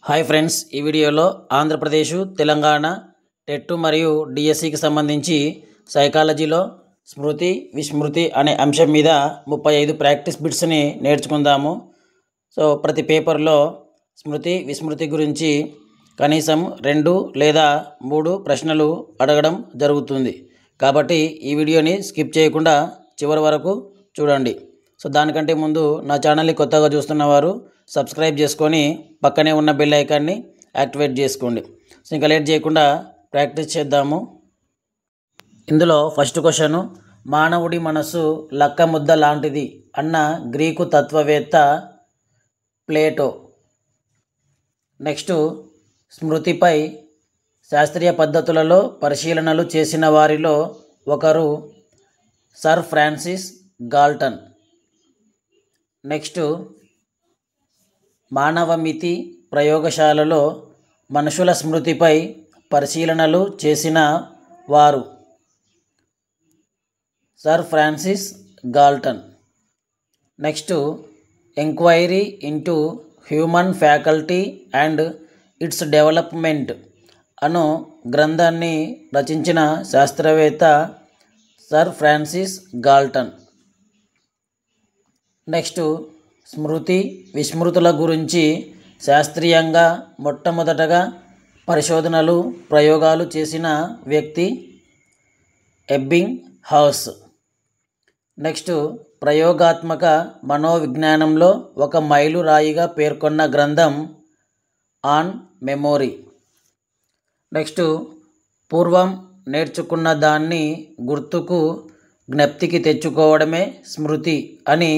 Hi friends, ఈ వీడియోలో Andhra Pradesh, Telangana TET మరియు డిఎస్సికి సంబంధించి సైకాలజీలో స్మృతి, విస్మృతి అనే అంశం మీద 35 ప్రాక్టీస్ బిట్స్ని నేర్చుకుందాము. సో ప్రతి పేపర్లో స్మృతి, విస్మృతి గురించి కనీసం 2 లేదా 3 ప్రశ్నలు అడగడం జరుగుతుంది. కాబట్టి ఈ వీడియోని స్కిప్ చేయకుండా చివరి వరకు చూడండి. సో దానికంటే ముందు నా ఛానల్ని కొత్తగా చూస్తున్నవారు సబ్స్క్రైబ్ చేసుకొని పక్కనే ఉన్న బెల్ ఐకాన్ని యాక్టివేట్ చేసుకోండి. సో ఇంకా లేట్ చేయకుండా ప్రాక్టీస్ చేద్దాము. ఇందులో ఫస్ట్ క్వశ్చన్, మానవుడి మనసు లక్క ముద్ద లాంటిది అన్న గ్రీకు తత్వవేత్త ప్లేటో. నెక్స్ట్, స్మృతిపై శాస్త్రీయ పద్ధతులలో పరిశీలనలు చేసిన వారిలో ఒకరు సర్ ఫ్రాన్సిస్ గాల్టన్. నెక్స్ట్, మానవమితి ప్రయోగశాలలో మనుషుల స్మృతిపై పరిశీలనలు చేసిన వారు sir Francis Galton. Next, enquiry into human faculty and its development అను గ్రంథాన్ని రచించిన శాస్త్రవేత్త సర్ ఫ్రాన్సిస్ గాల్టన్. నెక్స్ట్, స్మృతి, విస్మృతుల గురించి శాస్త్రీయంగా మొట్టమొదటగా పరిశోధనలు, ప్రయోగాలు చేసిన వ్యక్తి ఎబ్బింగ్ హౌస్. నెక్స్ట్, ప్రయోగాత్మక మనోవిజ్ఞానంలో ఒక మైలురాయిగా పేర్కొన్న గ్రంథం ఆన్ మెమోరీ. నెక్స్ట్, పూర్వం నేర్చుకున్న దాన్ని గుర్తుకు, జ్ఞప్తికి తెచ్చుకోవడమే స్మృతి అని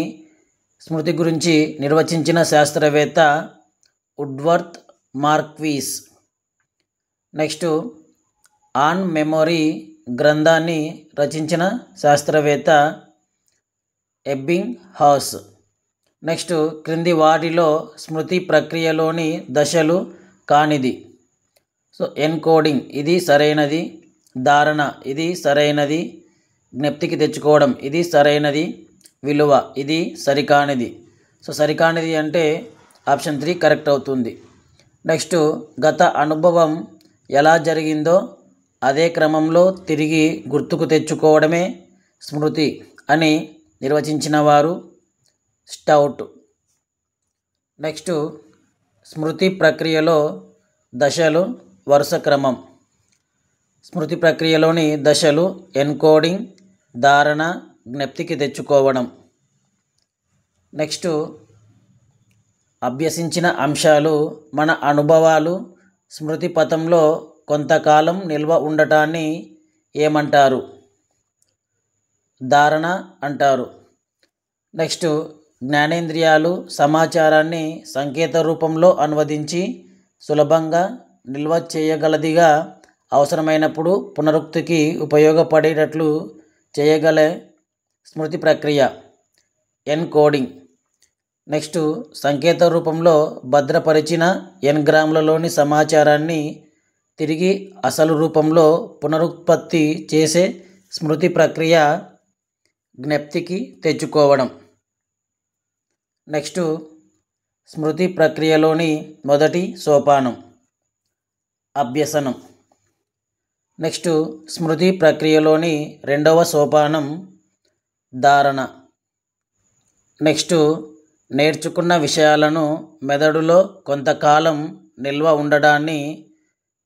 స్మృతి గురించి నిర్వచించిన శాస్త్రవేత్త వుడ్వర్త్ మార్క్వీస్. నెక్స్ట్, ఆన్ మెమొరీ గ్రంథాన్ని రచించిన శాస్త్రవేత్త ఎబ్బింగ్ హౌస్. నెక్స్ట్, క్రింది వాటిలో స్మృతి ప్రక్రియలోని దశలు కానిది. సో ఎన్కోడింగ్ ఇది సరైనది, ధారణ ఇది సరైనది, జ్ఞప్తికి తెచ్చుకోవడం ఇది సరైనది, విలువ ఇది సరికానిది. సో సరికానిది అంటే ఆప్షన్ 3 కరెక్ట్ అవుతుంది. నెక్స్ట్, గత అనుభవం ఎలా జరిగిందో అదే క్రమంలో తిరిగి గుర్తుకు తెచ్చుకోవడమే స్మృతి అని నిర్వచించిన వారు స్టౌట్. నెక్స్ట్, స్మృతి ప్రక్రియలో దశలు వరుస క్రమం. స్మృతి ప్రక్రియలోని దశలు ఎన్కోడింగ్, ధారణ, జ్ఞప్తికి తెచ్చుకోవడం. నెక్స్ట్, అభ్యసించిన అంశాలు, మన అనుభవాలు స్మృతి పథంలో కొంతకాలం నిల్వ ఉండటాన్ని ఏమంటారు? ధారణ అంటారు. నెక్స్ట్, జ్ఞానేంద్రియాలు సమాచారాన్ని సంకేత రూపంలో అనువదించి సులభంగా నిల్వ చేయగలదిగా, అవసరమైనప్పుడు పునరుక్తికి ఉపయోగపడేటట్లు చేయగల స్మృతి ప్రక్రియ ఎన్కోడింగ్. నెక్స్ట్, సంకేత రూపంలో భద్రపరిచిన ఎన్గ్రామ్లలోని సమాచారాన్ని తిరిగి అసలు రూపంలో పునరుత్పత్తి చేసే స్మృతి ప్రక్రియ జ్ఞప్తికి తెచ్చుకోవడం. నెక్స్ట్, స్మృతి ప్రక్రియలోని మొదటి సోపానం అభ్యసనం. నెక్స్ట్, స్మృతి ప్రక్రియలోని రెండవ సోపానం ధారణ. నెక్స్ట్, నేర్చుకున్న విషయాలను మెదడులో కొంతకాలం నిల్వ ఉండడాన్ని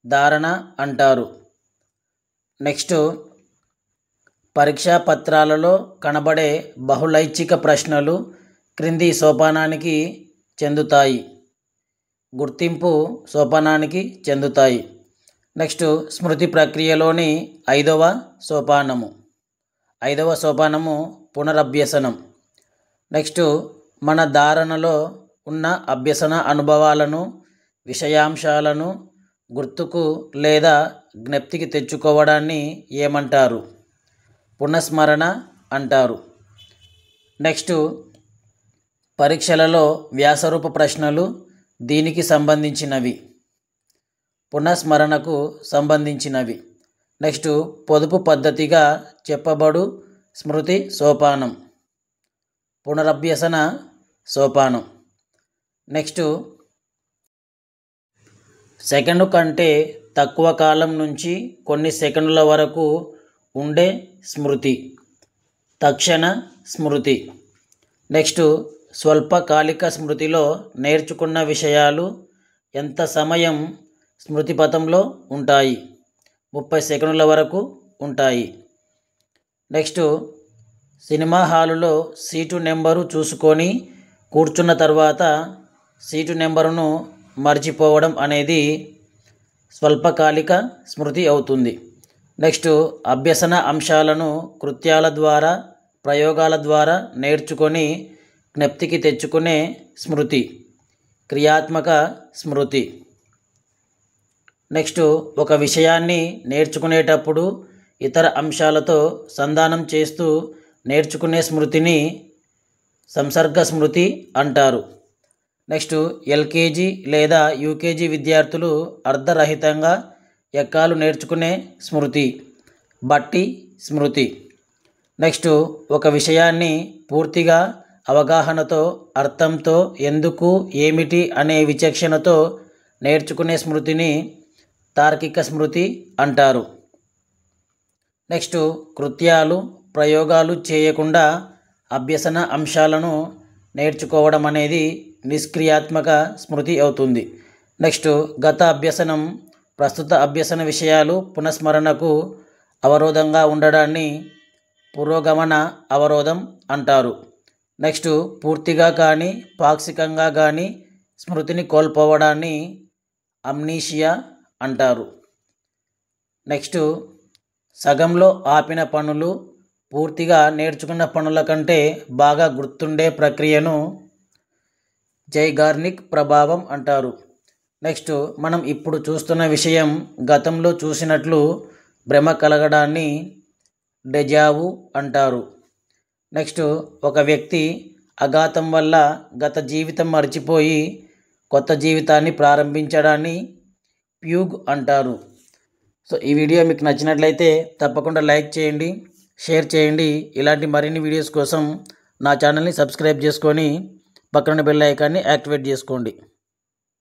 ధారణ అంటారు. నెక్స్ట్, పరీక్షా పత్రాలలో కనబడే బహుళైచ్ఛిక ప్రశ్నలు క్రింది సోపానానికి చెందుతాయి. గుర్తింపు సోపానానికి చెందుతాయి. నెక్స్ట్, స్మృతి ప్రక్రియలోని ఐదవ సోపానము పునరభ్యసనం. నెక్స్ట్, మన ధారణలో ఉన్న అభ్యసన అనుభవాలను, విషయాంశాలను గుర్తుకు లేదా జ్ఞప్తికి తెచ్చుకోవడాన్ని ఏమంటారు? పునఃస్మరణ అంటారు. నెక్స్ట్, పరీక్షలలో వ్యాసరూప ప్రశ్నలు దీనికి సంబంధించినవి, పునఃస్మరణకు సంబంధించినవి. నెక్స్ట్, పొదుపు పద్ధతిగా చెప్పబడు స్మృతి సోపానం పునరభ్యసన సోపానం. నెక్స్ట్, సెకండ్ కంటే తక్కువ కాలం నుంచి కొన్ని సెకండ్ల వరకు ఉండే స్మృతి తక్షణ స్మృతి. నెక్స్ట్ స్వల్పకాలిక స్మృతిలో నేర్చుకున్న విషయాలు ఎంత సమయం స్మృతి పథంలో ఉంటాయి? 30 సెకండ్ల వరకు ఉంటాయి. నెక్స్ట్ సినిమా హాలులో సీటు నెంబరు చూసుకొని కూర్చున్న తర్వాత సీటు నెంబరును మర్చిపోవడం అనేది స్వల్పకాలిక స్మృతి అవుతుంది. నెక్స్ట్ అభ్యసన అంశాలను కృత్యాల ద్వారా ప్రయోగాల ద్వారా నేర్చుకొని జ్ఞప్తికి తెచ్చుకునే స్మృతి క్రియాత్మక స్మృతి. నెక్స్ట్ ఒక విషయాన్ని నేర్చుకునేటప్పుడు ఇతర అంశాలతో సంధానం చేస్తూ నేర్చుకునే స్మృతిని సంసర్గ స్మృతి అంటారు. నెక్స్ట్ ఎల్కేజీ లేదా యూకేజీ విద్యార్థులు అర్ధరహితంగా ఎక్కాలు నేర్చుకునే స్మృతి బట్టి స్మృతి. నెక్స్ట్ ఒక విషయాన్ని పూర్తిగా అవగాహనతో అర్థంతో ఎందుకు ఏమిటి అనే విచక్షణతో నేర్చుకునే స్మృతిని తార్కిక స్మృతి అంటారు. నెక్స్ట్ కృత్యాలు ప్రయోగాలు చేయకుండా అభ్యసన అంశాలను నేర్చుకోవడం అనేది నిష్క్రియాత్మక స్మృతి అవుతుంది. నెక్స్ట్ గత అభ్యసనం ప్రస్తుత అభ్యసన విషయాలు పునఃస్మరణకు అవరోధంగా ఉండడాన్ని పురోగమన అవరోధం అంటారు. నెక్స్ట్ పూర్తిగా కానీ పాక్షికంగా కానీ స్మృతిని కోల్పోవడాన్ని అమ్నీషియా అంటారు. నెక్స్ట్ సగంలో ఆపిన పనులు పూర్తిగా నేర్చుకున్న పనుల కంటే బాగా గుర్తుండే ప్రక్రియను జైగార్నిక్ ప్రభావం అంటారు. నెక్స్ట్ మనం ఇప్పుడు చూస్తున్న విషయం గతంలో చూసినట్లు భ్రమ కలగడాన్ని డెజావు అంటారు. నెక్స్ట్ ఒక వ్యక్తి అఘాతం వల్ల గత జీవితం మర్చిపోయి కొత్త జీవితాన్ని ప్రారంభించడాన్ని ఫ్యూగ్ అంటారు. సో ఈ వీడియో మీకు నచ్చినట్లయితే తప్పకుండా లైక్ చేయండి, షేర్ చేయండి. ఇలాంటి మరిన్ని వీడియోస్ కోసం నా ఛానల్ని సబ్స్క్రైబ్ చేసుకొని పక్కన బెల్ ఐకాన్ని యాక్టివేట్ చేసుకోండి.